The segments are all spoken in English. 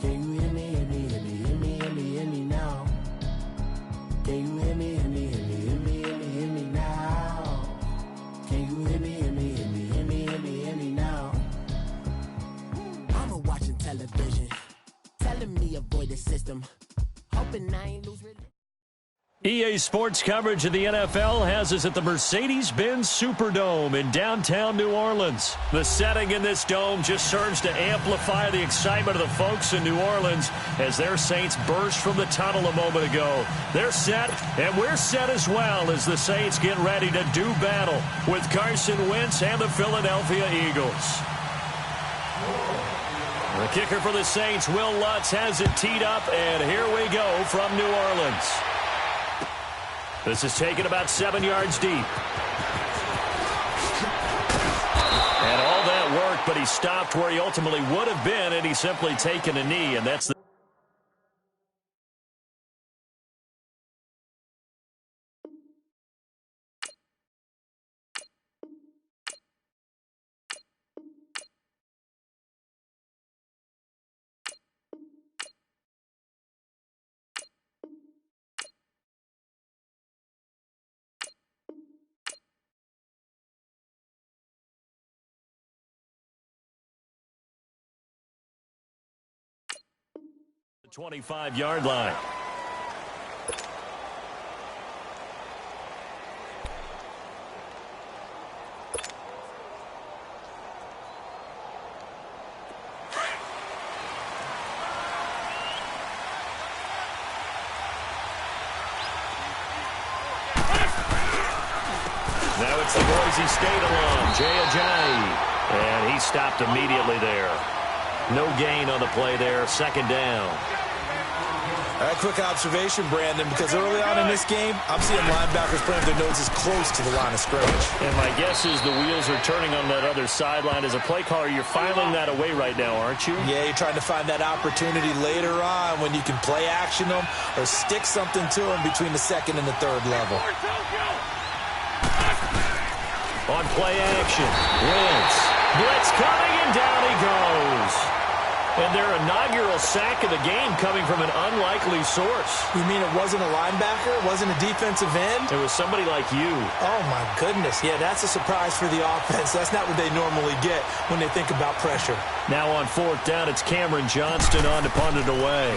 Can you hear me, hear me, hear me, hear me, hear me, hear me now? Can you hear me, hear me, hear me, hear me, hear me, hear me now? Can you hear me, hear me, hear me, hear me, hear me, hear me now? Mama watching television, telling me avoid the system, hoping I ain't lose religion. EA Sports coverage of the NFL has us at the Mercedes-Benz Superdome in downtown New Orleans. The setting in this dome just serves to amplify the excitement of the folks in New Orleans as their Saints burst from the tunnel a moment ago. They're set, and we're set as well as the Saints get ready to do battle with Carson Wentz and the Philadelphia Eagles. The kicker for the Saints, Will Lutz, has it teed up, and here we go from New Orleans. This is taken about 7 yards deep. And all that work, but he stopped where he ultimately would have been, and he's simply taken a knee, and that's the 25-yard line. Now it's the Boise State alum, Jay Ajayi. And he stopped immediately there. No gain on the play there, second down. All right, quick observation, Brandon, because early on in this game, I'm seeing linebackers putting their noses close to the line of scrimmage. And my guess is the wheels are turning on that other sideline. As a play caller, you're filing that away right now, aren't you? Yeah, you're trying to find that opportunity later on when you can play action them or stick something to them between the second and the third level. On play action, Wentz. Blitz coming, and down he goes. And their inaugural sack of the game coming from an unlikely source. You mean it wasn't a linebacker? It wasn't a defensive end? It was somebody like you. Oh, my goodness. Yeah, that's a surprise for the offense. That's not what they normally get when they think about pressure. Now on fourth down, it's Cameron Johnston on to punt it away.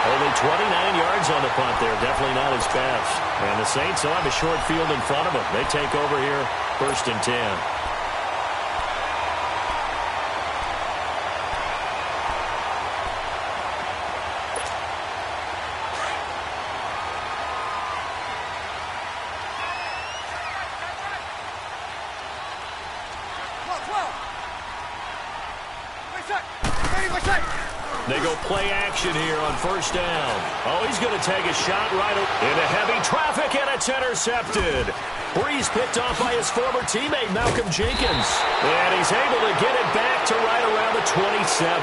Only 29 yards on the punt there. Definitely not his best. And the Saints will have a short field in front of them. They take over here, 1st and 10. They go play action here on 1st down. Oh, he's going to take a shot right into heavy traffic, and it's intercepted. Breeze picked off by his former teammate, Malcolm Jenkins. And he's able to get it back to right around the 27.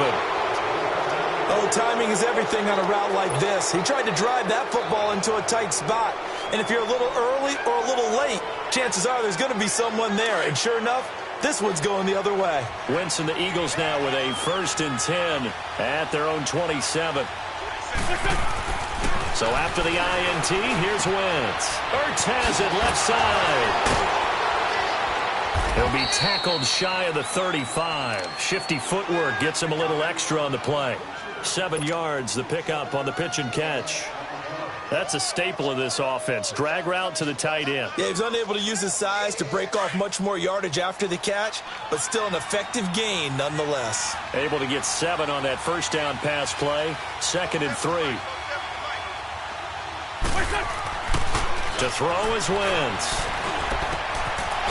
Oh, timing is everything on a route like this. He tried to drive that football into a tight spot. And if you're a little early or a little late, chances are there's going to be someone there. And sure enough, this one's going the other way. Wentz and the Eagles now with a 1st and 10 at their own 27. So after the INT, here's Wentz. Ertz has it left side. He'll be tackled shy of the 35. Shifty footwork gets him a little extra on the play. 7 yards, the pickup on the pitch and catch. That's a staple of this offense. Drag route to the tight end. Yeah, he was unable to use his size to break off much more yardage after the catch, but still an effective gain nonetheless. Able to get 7 on that 1st down pass play. 2nd and 3. To throw is Wentz.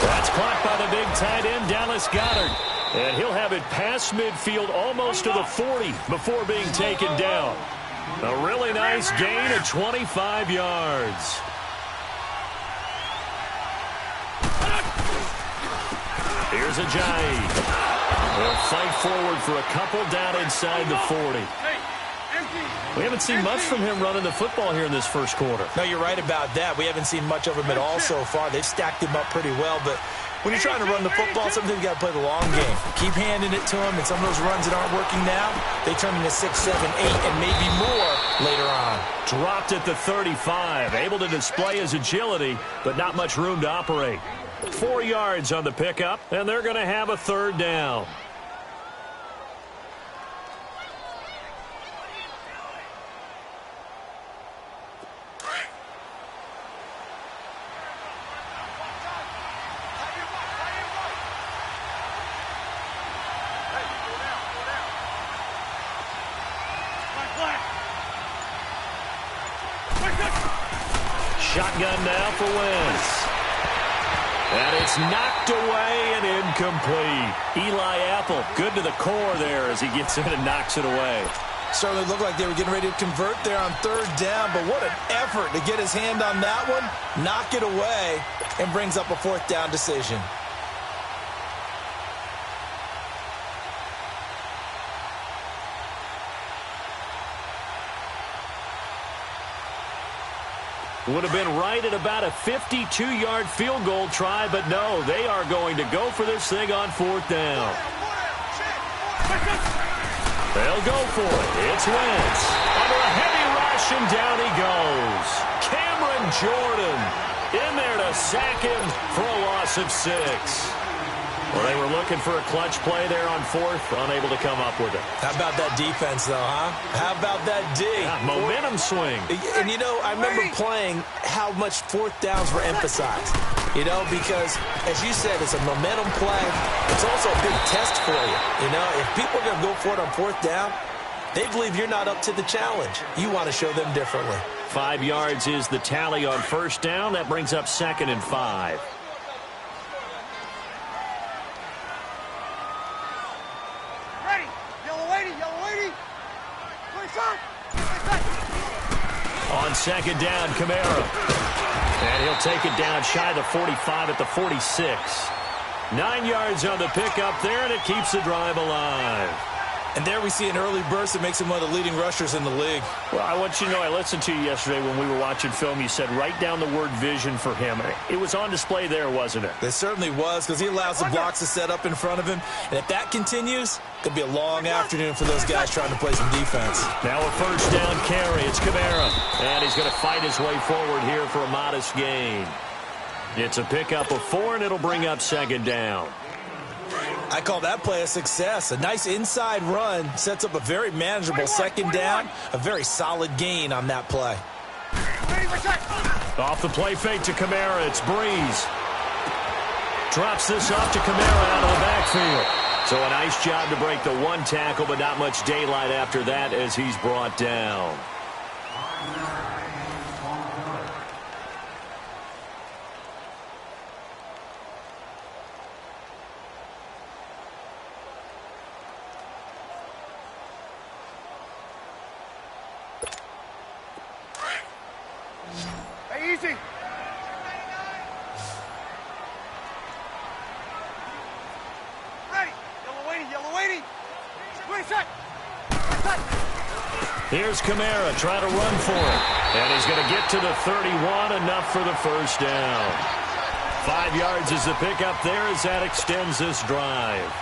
That's caught by the big tight end, Dallas Goedert. And he'll have it past midfield almost to the 40 before being taken down. A really nice gain of 25 yards. Here's Ajayi. They'll fight forward for a couple down inside the 40. We haven't seen much from him running the football here in this first quarter. No, you're right about that. We haven't seen much of him at all so far. They've stacked him up pretty well, but when you're trying to run the football, sometimes you got to play the long game. Keep handing it to him, and some of those runs that aren't working now, they turn into 6, 7, 8, and maybe more later on. Dropped at the 35, able to display his agility, but not much room to operate. 4 yards on the pickup, and they're going to have a third down. Shotgun now for Wentz. And it's knocked away and incomplete. Eli Apple, good to the core there as he gets in and knocks it away. Certainly looked like they were getting ready to convert there on third down, but what an effort to get his hand on that one, knock it away, and brings up a fourth down decision. Would have been right at about a 52-yard field goal try, but no, they are going to go for this thing on fourth down. They'll go for it. It's Wentz. Under a heavy rush, and down he goes. Cameron Jordan in there to sack him for a loss of 6. Well, they were looking for a clutch play there on fourth, unable to come up with it. How about that defense, though, huh? How about that D? Yeah, momentum swing. And, you know, I remember playing how much fourth downs were emphasized. You know, because, as you said, it's a momentum play. It's also a big test for you. You know, if people are going to go for it on fourth down, they believe you're not up to the challenge. You want to show them differently. 5 yards is the tally on first down. That brings up 2nd and 5. On 2nd down, Kamara. And he'll take it down shy of the 45 at the 46. 9 yards on the pickup there, and it keeps the drive alive. And there we see an early burst that makes him one of the leading rushers in the league. Well, I want you to know, I listened to you yesterday when we were watching film. You said write down the word vision for him. It was on display there, wasn't it? It certainly was, because he allows the blocks to set up in front of him. And if that continues, it could be a long afternoon for those guys trying to play some defense. Now a first down carry. It's Kamara. And he's going to fight his way forward here for a modest gain. It's a pickup of 4, and it'll bring up 2nd down. I call that play a success. A nice inside run sets up a very manageable 2nd down. A very solid gain on that play. Off the play fake to Kamara. It's Breeze. Drops this off to Kamara out of the backfield. So a nice job to break the one tackle, but not much daylight after that as he's brought down. Easy. Ready. Yellow waiting. Here's Kamara trying to run for it. And he's going to get to the 31, enough for the first down. 5 yards is the pickup there as that extends this drive.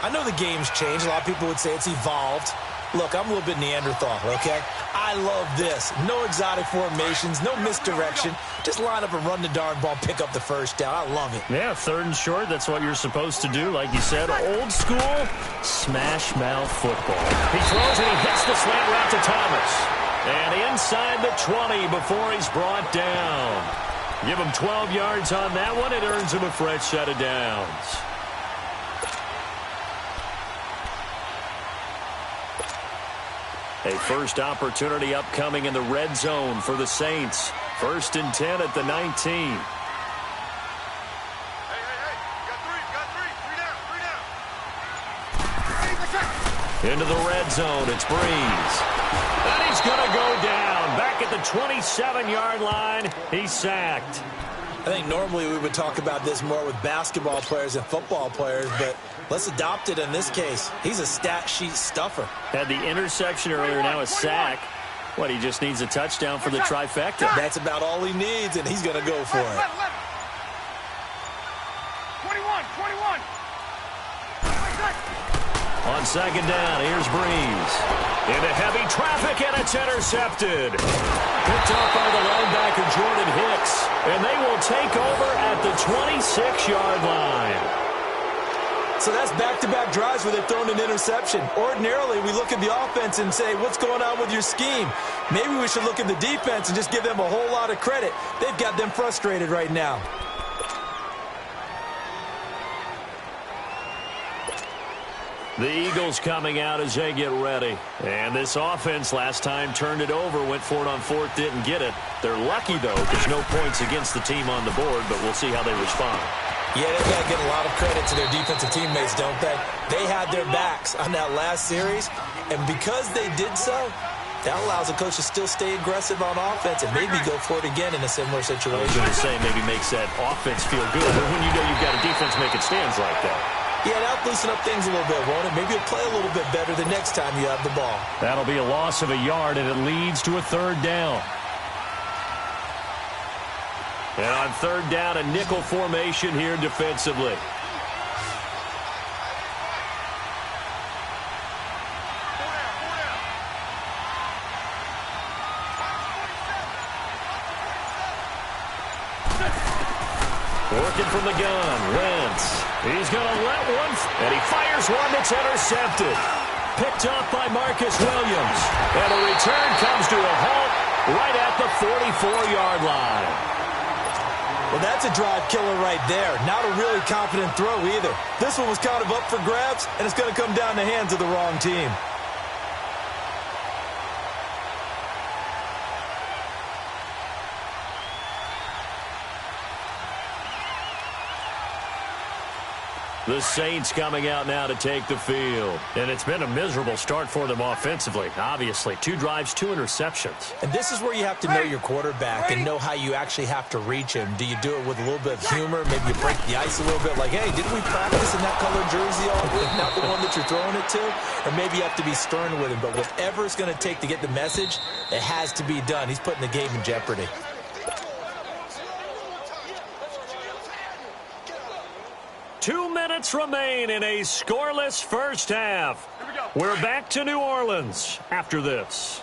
I know the game's changed. A lot of people would say it's evolved. Look, I'm a little bit Neanderthal, okay? I love this. No exotic formations, no misdirection. Just line up and run the darn ball, pick up the first down. I love it. Yeah, 3rd and short, that's what you're supposed to do. Like you said, old school, smash mouth football. He throws and he hits the slant route to Thomas. And inside the 20 before he's brought down. Give him 12 yards on that one. It earns him a fresh set of downs. A first opportunity upcoming in the red zone for the Saints. 1st and 10 at the 19. Hey. Three down. Into the red zone, it's Breeze. And he's going to go down. Back at the 27-yard line, he's sacked. I think normally we would talk about this more with basketball players and football players, but let's adopt it in this case. He's a stat sheet stuffer. Had the interception earlier, now a sack. What, he just needs a touchdown for the trifecta. That's about all he needs, and he's going to go for it. 21. On second down, here's Breeze. Into heavy traffic, and it's intercepted. Picked up by the linebacker, Jordan Hicks. And they will take over at the 26-yard line. So that's back-to-back drives where they've thrown an interception. Ordinarily, we look at the offense and say, what's going on with your scheme? Maybe we should look at the defense and just give them a whole lot of credit. They've got them frustrated right now. The Eagles coming out as they get ready. And this offense last time turned it over, went for it on fourth, didn't get it. They're lucky, though, because no points against the team on the board, but we'll see how they respond. Yeah, they've got to get a lot of credit to their defensive teammates, don't they? They had their backs on that last series, and because they did so, that allows a coach to still stay aggressive on offense and maybe go for it again in a similar situation. I was going to say maybe makes that offense feel good, but when you know you've got a defense making stands like that. Yeah, that'll loosen up things a little bit, won't it? Maybe you'll play a little bit better the next time you have the ball. That'll be a loss of a yard, and it leads to a third down. And on third down, a nickel formation here defensively. Working from the gun, Wentz. He's going to let one, and he fires one that's intercepted. Picked up by Marcus Williams. And the return comes to a halt right at the 44-yard line. Well, that's a drive killer right there. Not a really confident throw either. This one was kind of up for grabs, and it's going to come down the hands of the wrong team. The Saints coming out now to take the field. And it's been a miserable start for them offensively, obviously. 2 drives, 2 interceptions. And this is where you have to know your quarterback and know how you actually have to reach him. Do you do it with a little bit of humor? Maybe you break the ice a little bit like, hey, didn't we practice in that colored jersey all week? Not the one that you're throwing it to? Or maybe you have to be stern with him. But whatever it's going to take to get the message, it has to be done. He's putting the game in jeopardy. 2 minutes remain in a scoreless first half. We're back to New Orleans after this.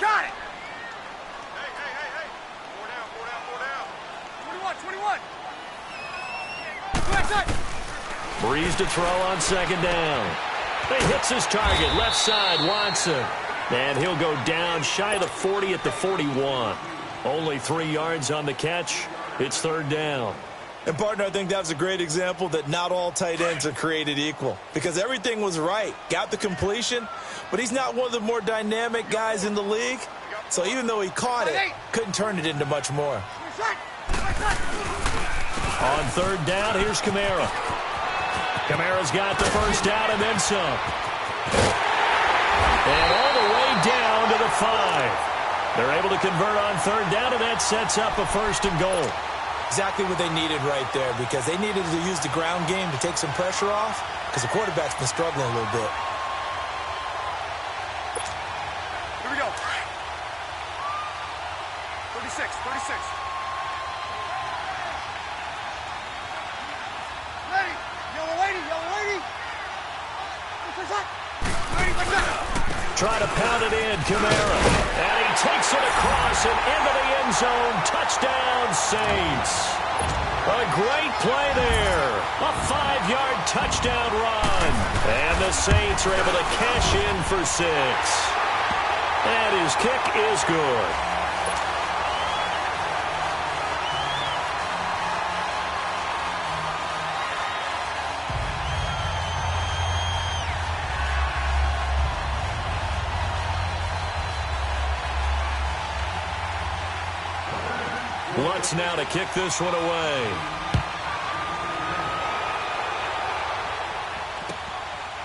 Got it! Hey. 4 down. Breeze to throw on second down. He hits his target, left side, Watson. And he'll go down shy of the 40 at the 41. Only 3 yards on the catch. It's third down. And, partner, I think that was a great example that not all tight ends are created equal. Because everything was right. Got the completion, but he's not one of the more dynamic guys in the league. So even though he caught it, couldn't turn it into much more. On third down, here's Kamara. Kamara's got the first down and then some. And all the way down to the 5. They're able to convert on third down, and that sets up a first and goal. Exactly what they needed right there, because they needed to use the ground game to take some pressure off, because the quarterback's been struggling a little bit. Here we go. 36. Ready. Yellow lady. Ready, like that. Try to pound it in, Kamara. And he takes it across and into the end zone. Touchdown, Saints. A great play there. A 5-yard touchdown run. And the Saints are able to cash in for 6. And his kick is good. Lutz now to kick this one away.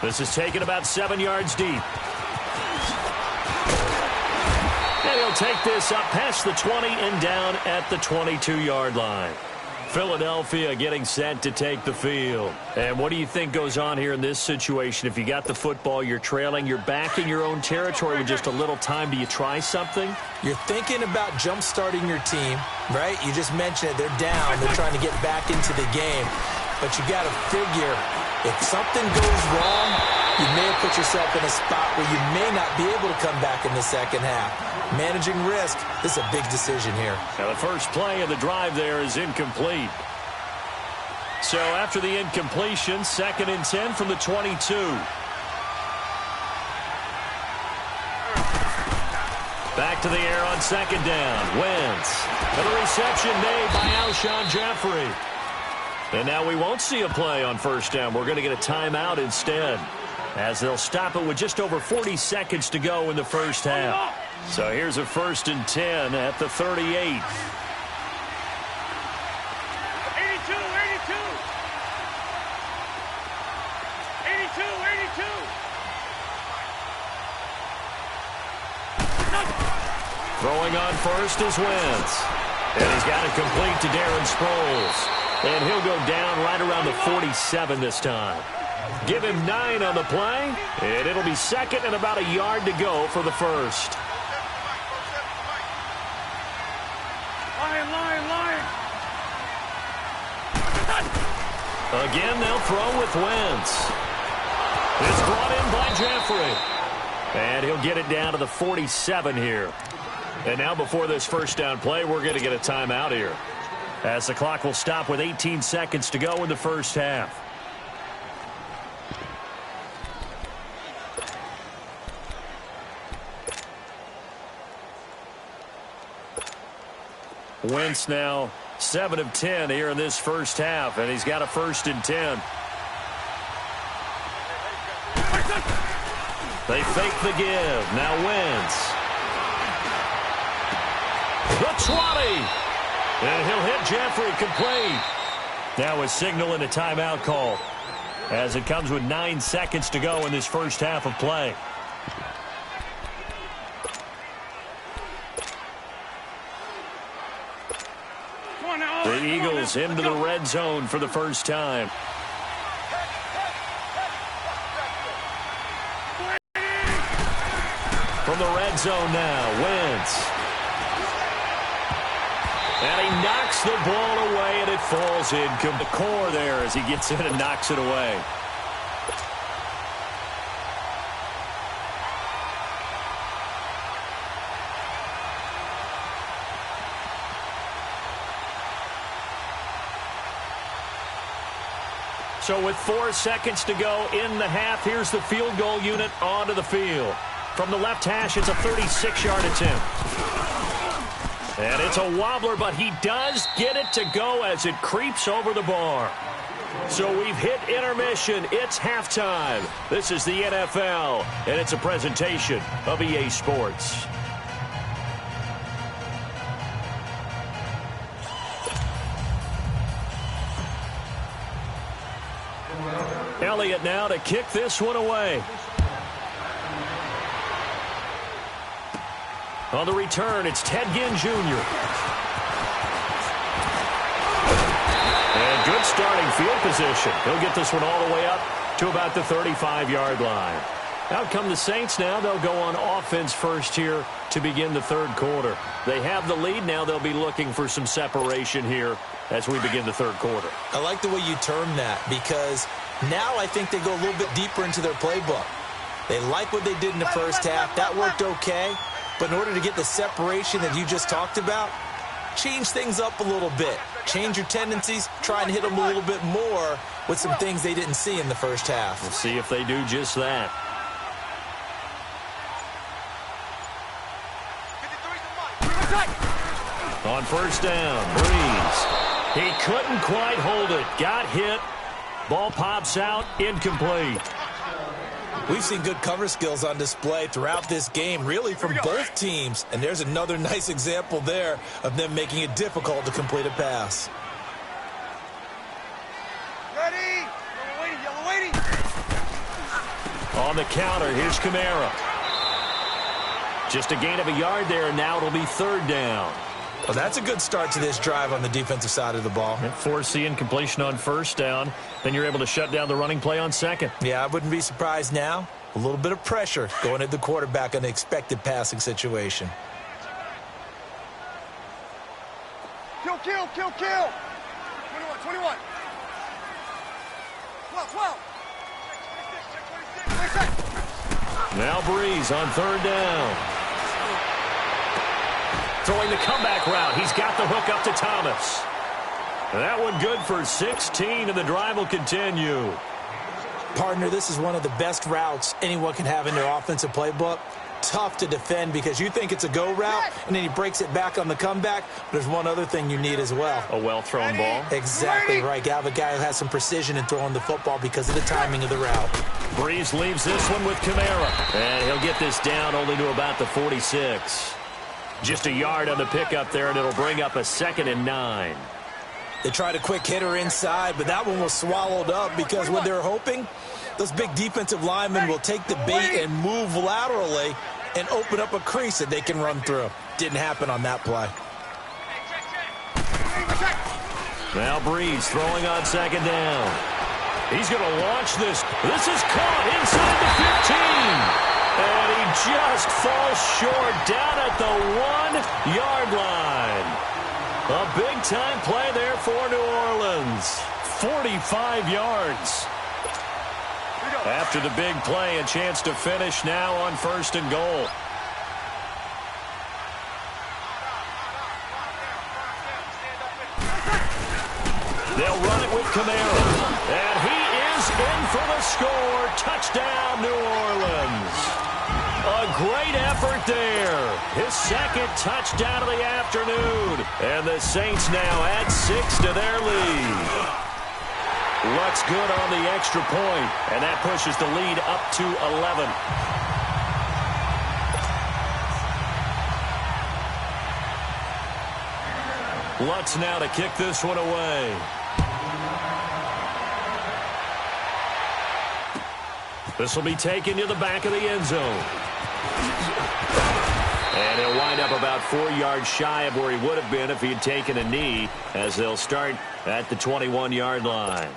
This is taken about 7 yards deep. And he'll take this up past the 20 and down at the 22-yard line. Philadelphia getting set to take the field. And what do you think goes on here in this situation? If you got the football, you're trailing, you're back in your own territory with just a little time. Do you try something? You're thinking about jump-starting your team, right? You just mentioned it. They're down. They're trying to get back into the game. But you got to figure, if something goes wrong, you may have put yourself in a spot where you may not be able to come back in the second half. Managing risk, this is a big decision here. Now the first play of the drive there is incomplete. So after the incompletion, 2nd and 10 from the 22. Back to the air on 2nd down. Wentz. And a reception made by Alshon Jeffrey. And now we won't see a play on 1st down. We're going to get a timeout instead, as they'll stop it with just over 40 seconds to go in the first half. So here's a 1st and 10 at the 38. 82, 82. Throwing on first is Wentz. And he's got it complete to Darren Sproles. And he'll go down right around the 47 this time. Give him 9 on the play, and it'll be 2nd and about a yard to go for the first. Line. Again, they'll throw with Wentz. It's brought in by Jeffrey. And he'll get it down to the 47 here. And now before this 1st down play, we're going to get a timeout here, as the clock will stop with 18 seconds to go in the first half. Wentz now 7 of 10 here in this first half, and he's got a 1st and 10. They fake the give. Now Wentz. The 20. And he'll hit Jeffrey complete. Now a signal and a timeout call, as it comes with 9 seconds to go in this first half of play. The Eagles into the red zone for the first time. From the red zone now, Wentz. And he knocks the ball away, and it falls in. The core there as he gets in and knocks it away. So with 4 seconds to go in the half, here's the field goal unit onto the field. From the left hash, it's a 36-yard attempt. And it's a wobbler, but he does get it to go as it creeps over the bar. So we've hit intermission. It's halftime. This is the NFL, and it's a presentation of EA Sports. Elliott now to kick this one away. On the return, it's Ted Ginn Jr. And good starting field position. He'll get this one all the way up to about the 35-yard line. Out come the Saints now. They'll go on offense first here to begin the 3rd quarter. They have the lead now. They'll be looking for some separation here as we begin the 3rd quarter. I like the way you term that, because now I think they go a little bit deeper into their playbook. They like what they did in the first half. That worked okay. But in order to get the separation that you just talked about, change things up a little bit. Change your tendencies. Try and hit them a little bit more with some things they didn't see in the first half. We'll see if they do just that. On 1st down, Breeze. He couldn't quite hold it. Got hit. Ball pops out. Incomplete. We've seen good cover skills on display throughout this game, really from both teams. And there's another nice example there of them making it difficult to complete a pass. Ready? Yellow waiting. On the counter, here's Kamara. Just a gain of a yard there, and now it'll be third down. Well, that's a good start to this drive on the defensive side of the ball. Force the incompletion on first down. Then you're able to shut down the running play on second. Yeah, I wouldn't be surprised now. A little bit of pressure going at the quarterback in an expected passing situation. Kill, kill, kill, kill. 21, 21. 12, 12. 26. Now Breeze on third down. Throwing the comeback route. He's got the hook up to Thomas. That one good for 16, and the drive will continue. Partner, this is one of the best routes anyone can have in their offensive playbook. Tough to defend because you think it's a go route, and then he breaks it back on the comeback. There's one other thing you need as well. A well-thrown ball. Exactly right. You have a guy who has some precision in throwing the football because of the timing of the route. Breeze leaves this one with Kamara. And he'll get this down only to about the 46. Just a yard on the pickup there, and it'll bring up a 2nd and 9. They tried a quick hitter inside, but that one was swallowed up because what they're hoping, those big defensive linemen will take the bait and move laterally and open up a crease that they can run through. Didn't happen on that play. Now Breeze throwing on second down. He's going to launch this. This is caught inside the 15. And he just falls short down at the 1-yard line. A big-time play there for New Orleans. 45 yards. After the big play, a chance to finish now on 1st and goal. They'll run it with Kamara. And he is in for the score. Touchdown, New Orleans. A great effort there. His 2nd touchdown of the afternoon. And the Saints now add 6 to their lead. Looks good on the extra point. And that pushes the lead up to 11. Lutz now to kick this one away. This will be taken to the back of the end zone. And he'll wind up about 4 yards shy of where he would have been if he had taken a knee, as they'll start at the 21-yard line.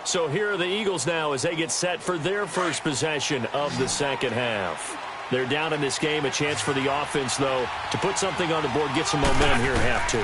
So here are the Eagles now as they get set for their first possession of the second half. They're down in this game. A chance for the offense, though, to put something on the board, get some momentum here in half 2.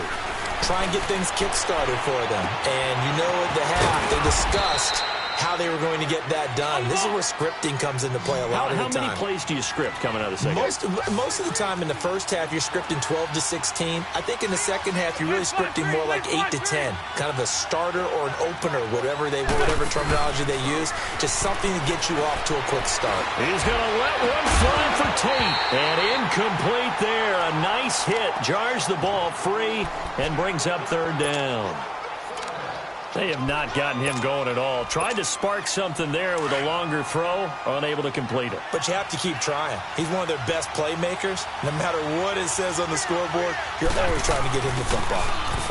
Try and get things kick-started for them. And you know at the half they discussed how they were going to get that done. This is where scripting comes into play a lot of the time. How many plays do you script coming out of the second half? Most of the time in the first half, you're scripting 12 to 16. I think in the second half, you're really scripting more like 8 to 10. Kind of a starter or an opener, whatever terminology they use. Just something to get you off to a quick start. He's going to let one fly for Tate. And incomplete there. A nice hit. Jars the ball free and brings up third down. They have not gotten him going at all. Tried to spark something there with a longer throw, unable to complete it. But you have to keep trying. He's one of their best playmakers. No matter what it says on the scoreboard, you're always trying to get him the football.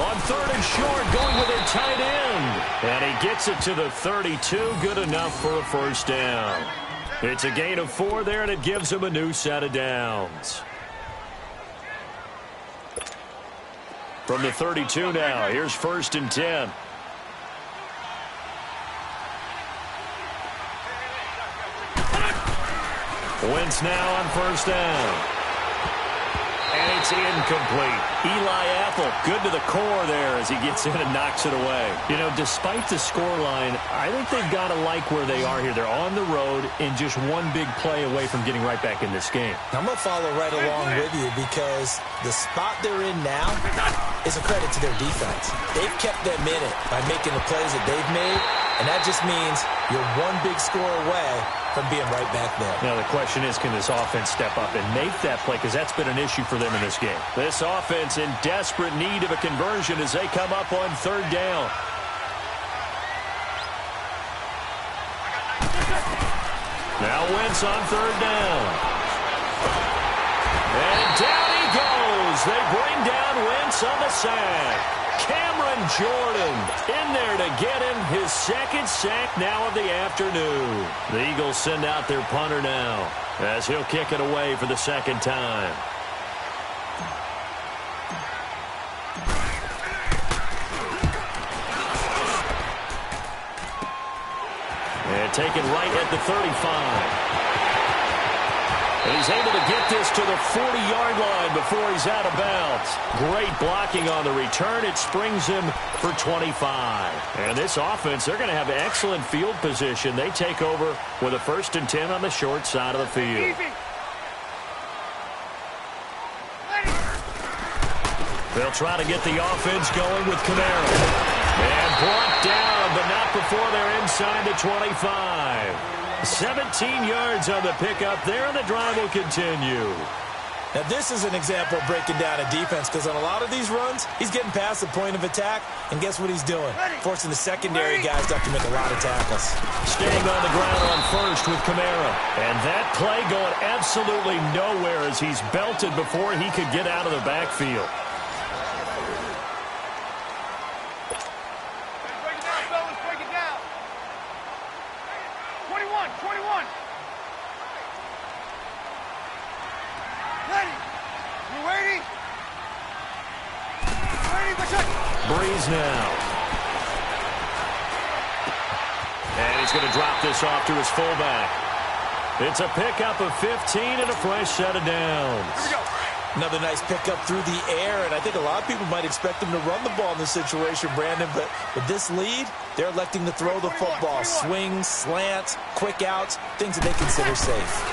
On 3rd and short, going with a tight end. And he gets it to the 32. Good enough for a first down. It's a gain of 4 there, and it gives him a new set of downs. From the 32 now, here's 1st and 10. Wentz now on first down. And it's incomplete. Eli Apple, good to the core there as he gets in and knocks it away. You know, despite the scoreline, I think they've got to like where they are here. They're on the road and just one big play away from getting right back in this game. I'm going to follow right along with you because the spot they're in now is a credit to their defense. They've kept them in it by making the plays that they've made, and that just means you're one big score away from being right back there. Now the question is, can this offense step up and make that play? Because that's been an issue for them in this game. This offense in desperate need of a conversion as they come up on third down. Now Wentz on third down. And down he goes. They bring down Wentz on the sack. Cameron Jordan in there to get him his 2nd sack now of the afternoon. The Eagles send out their punter now as he'll kick it away for the 2nd time. taken right at the 35. And he's able to get this to the 40-yard line before he's out of bounds. Great blocking on the return. It springs him for 25. And this offense, they're going to have excellent field position. They take over with a 1st and 10 on the short side of the field. They'll try to get the offense going with Camaro. And brought down, but not before they're inside the 25. 17 yards on the pickup there, and the drive will continue. Now, this is an example of breaking down a defense, because on a lot of these runs, he's getting past the point of attack, and guess what he's doing? Forcing the secondary guys to have to make a lot of tackles. Staying on the ground on 1st with Camaro. And that play going absolutely nowhere as he's belted before he could get out of the backfield. Breeze now. And he's going to drop this off to his fullback. It's a pickup of 15 and a fresh set of downs. Here we go. Another nice pickup through the air, and I think a lot of people might expect him to run the ball in this situation, Brandon, but with this lead, they're electing to throw the football. Swings, slants, quick outs, things that they consider safe.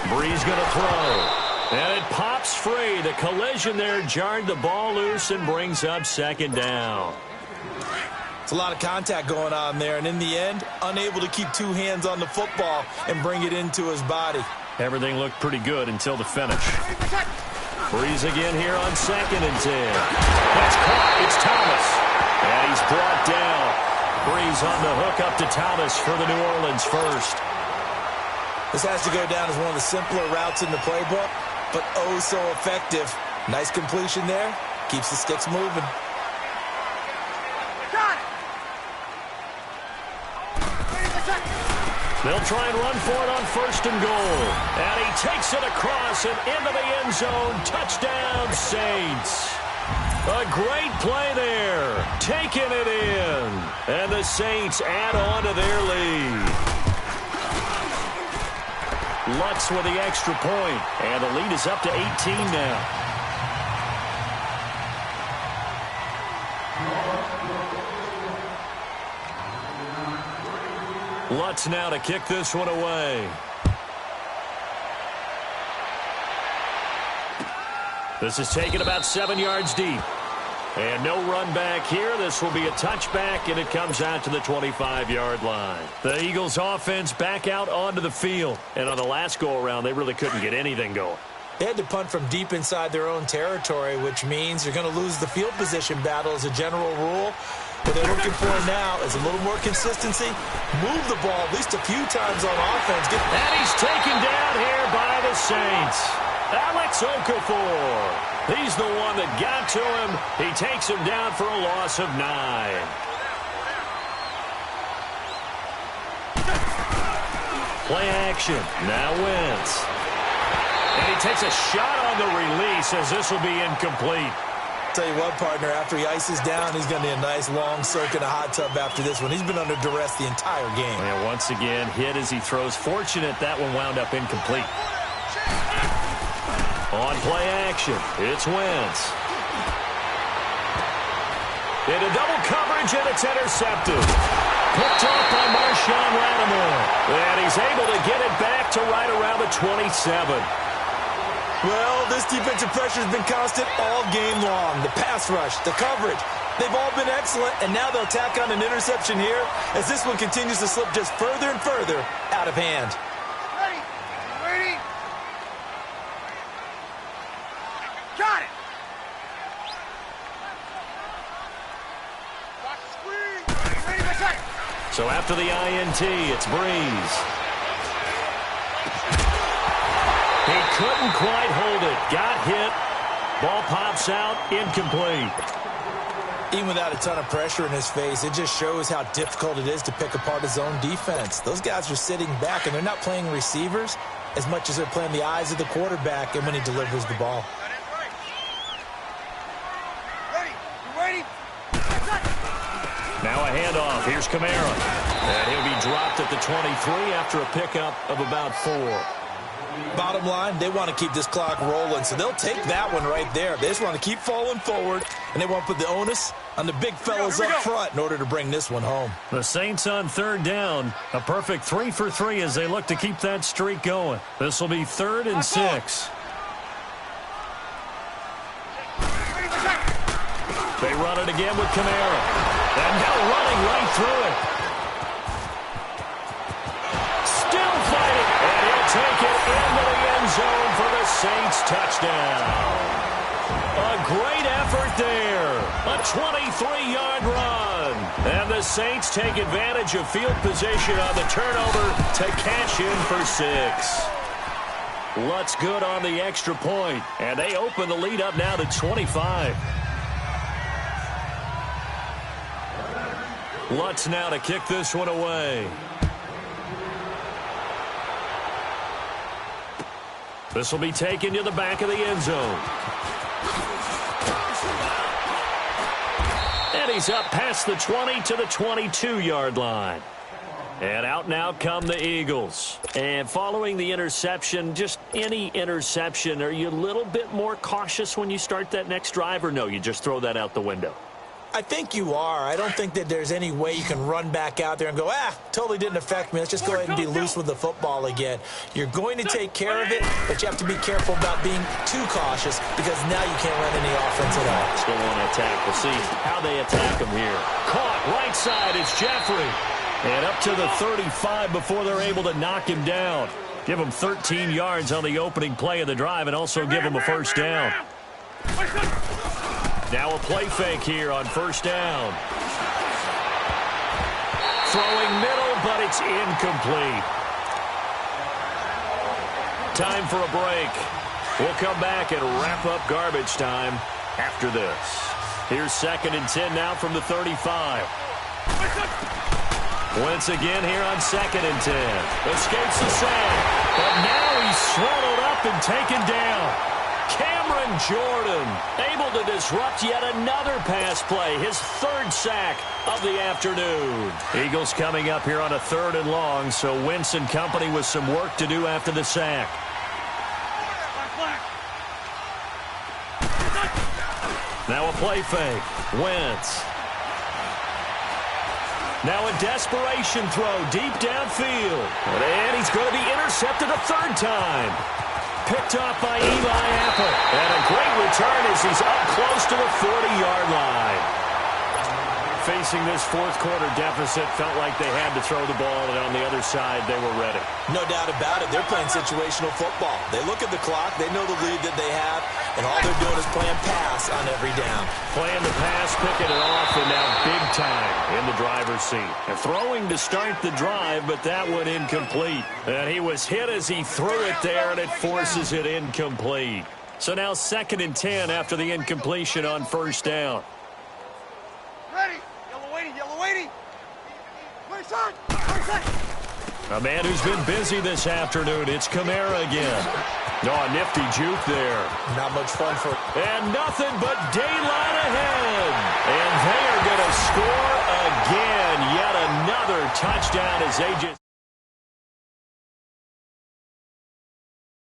Breeze going to throw. And it pops free. The collision there jarred the ball loose and brings up 2nd down. It's a lot of contact going on there, and in the end, unable to keep 2 hands on the football and bring it into his body. Everything looked pretty good until the finish. Breeze again here on 2nd and 10. That's caught. It's Thomas. And he's brought down. Breeze on the hook up to Thomas for the New Orleans 1st. This has to go down as one of the simpler routes in the playbook, but oh so effective. Nice completion there. Keeps the sticks moving. Got it. They'll try and run for it on 1st and goal. And he takes it across and into the end zone. Touchdown, Saints. A great play there. Taking it in. And the Saints add on to their lead. Lutz with the extra point. And the lead is up to 18 now. Lutz now to kick this one away. This is taken about 7 yards deep. And no run back here. This will be a touchback, and it comes out to the 25-yard line. The Eagles' offense back out onto the field. And on the last go-around, they really couldn't get anything going. They had to punt from deep inside their own territory, which means you're going to lose the field position battle as a general rule. What they're looking for now is a little more consistency. Move the ball at least a few times on offense. And he's taken down here by the Saints. Alex Okafor. He's the one that got to him. He takes him down for a loss of 9. Play action. Now Wentz. And he takes a shot on the release as this will be incomplete. Tell you what, partner, after he ices down, he's going to need a nice long soak in a hot tub after this one. He's been under duress the entire game. And once again, hit as he throws. Fortunate that one wound up incomplete. On play action, it's Wentz. Into double coverage, and it's intercepted. Picked off by Marshawn Lattimore. And he's able to get it back to right around the 27. Well, this defensive pressure has been constant all game long. The pass rush, the coverage, they've all been excellent, and now they'll tack on an interception here as this one continues to slip just further and further out of hand. Ready. Ready. Got it. Ready, my second. So after the INT, it's Breeze. He couldn't quite hold it. Got hit. Ball pops out. Incomplete. Even without a ton of pressure in his face, it just shows how difficult it is to pick apart his own defense. Those guys are sitting back, and they're not playing receivers as much as they're playing the eyes of the quarterback and when he delivers the ball. Ready. You ready? Now a handoff. Here's Kamara. And he'll be dropped at the 23 after a pickup of about 4. Bottom line, they want to keep this clock rolling, so they'll take that one right there. They just want to keep falling forward, and they want to put the onus on the big fellas up front in order to bring this one home. The Saints on third down. A perfect 3 for 3 as they look to keep that streak going. This will be 3rd and 6. They run it again with Kamara. And now running right through it. Still fighting. And he'll take it into the end zone for the Saints touchdown. A great effort there. A 23-yard run. And the Saints take advantage of field position on the turnover to cash in for 6. Lutz good on the extra point. And they open the lead up now to 25. Lutz now to kick this one away. This will be taken to the back of the end zone. And he's up past the 20 to the 22-yard line. And out now come the Eagles. And following the interception, just any interception, are you a little bit more cautious when you start that next drive, or no, you just throw that out the window? I think you are. I don't think that there's any way you can run back out there and go, totally didn't affect me. Let's just go ahead and be loose with the football again. You're going to take care of it, but you have to be careful about being too cautious because now you can't run any offense at all. Still want to attack. We'll see how they attack him here. Caught right side is Jeffrey. And up to the 35 before they're able to knock him down. Give him 13 yards on the opening play of the drive and also give him a first down. Now a play fake here on first down. Throwing middle, but it's incomplete. Time for a break. We'll come back and wrap up garbage time after this. Here's 2nd and 10 now from the 35. Once again here on 2nd and 10. Escapes the sack, but now he's swallowed up and taken down. Cameron Jordan able to disrupt yet another pass play. His 3rd sack of the afternoon. Eagles coming up here on a 3rd and long, so Wentz and company with some work to do after the sack. Now a play fake. Wentz. Now a desperation throw deep downfield. And he's going to be intercepted a 3rd time. Picked off by Eli Apple. And a great return as he's up close to the 40-yard line. Facing this 4th quarter deficit, felt like they had to throw the ball, and on the other side, they were ready. No doubt about it. They're playing situational football. They look at the clock. They know the lead that they have, and all they're doing is playing pass on every down. Playing the pass, picking it off, and now big time in the driver's seat. And throwing to start the drive, but that one incomplete. And he was hit as he threw it there, and it forces it incomplete. So now 2nd and 10 after the incompletion on first down. Ready. Yellow waiting. A man who's been busy this afternoon. It's Kamara again. Oh, a nifty juke there. Not much fun for... And nothing but daylight ahead. And they are going to score again. Yet another touchdown as they just...